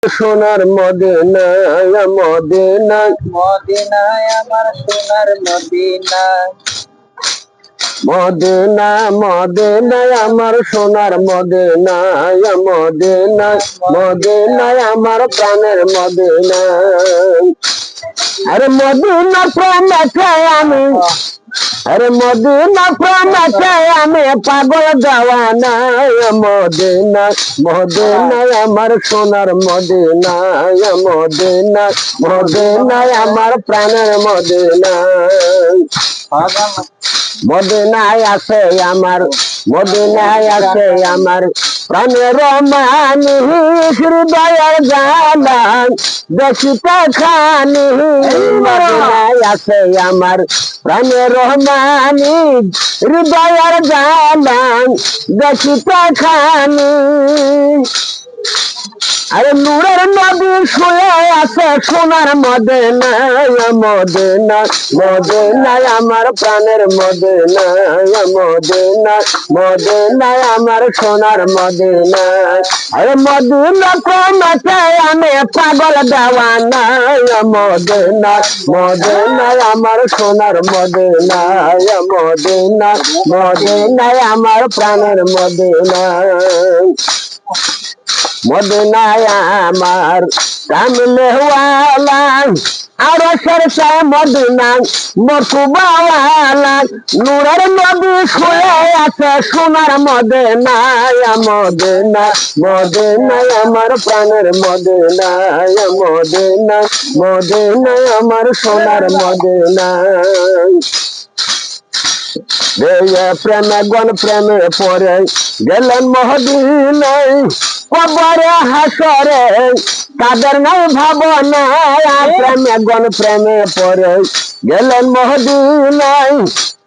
সোনার মদিনায় মদিনায় মদিনায় আমার সোনার মদিনায় মদিনা মদিনায় আমার সোনার মদিনায় মদিনায় মদিনায় আমার প্রাণের মদিনায় আরে মদিনা প্রেমেতে আমি আরে মদিনা প্রেমেতে আমি পাগল দেওয়ানায় মদিনা মদিনায় আমার সোনার মদিনায় মদিনা মদিনায় আমার প্রাণের মদিনায় মদিনায় আছে আমার মদিনায় আছে আমার প্রাণের মানি হৃদয়ের জানান দেখিতে খানি মদিনায় আছে আমার প্রাণের মানি হৃদয়ের জানান দেখিতে খানি আরে নূরের নদী শুয়ে আছে সোনার মদিনায় মদিনা মদিনায় আমার প্রাণের মদিনায় মদিনা মদিনায় আমার সোনার মদিনায় আরে মদিনা প্রেমেতে আমি পাগল দেওয়ানায় মদিনা মদিনায় আমার সোনার মদিনায় মদিনা মদিনায় আমার প্রাণের মদিনায় মদিনায় আমার কামলে ওয়ালা আরো সরসা মদিনা মরকুবাওয়ালা নূরের নদী শুয়ে আছে সোনার মদিনায় মদিনা মদিনায় আমার প্রাণের মদিনায় মদিনা মদিনায় আমার সোনার মদিনায় প্রেমে গণ প্রেমে পরে গেলেন মদিনায় কবরে হাসরে তাদের নাই ভাবনা প্রেমে গণ প্রেমে পরে গেলেন মদিনায়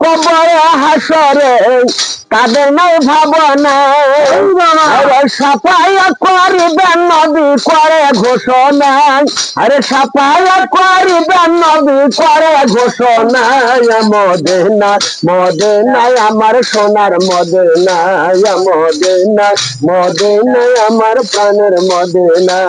কবরে হাসরে তাদের নাই ভাবনা সাফাইয়া করিবেন নবী করে ঘোষণা আরে সাফাইয়া করিবেন নবী করে ঘোষণা মদিনা মদিনায় আমার সোনার মদিনায় মদিনা মদিনায় আমার প্রাণের মদিনা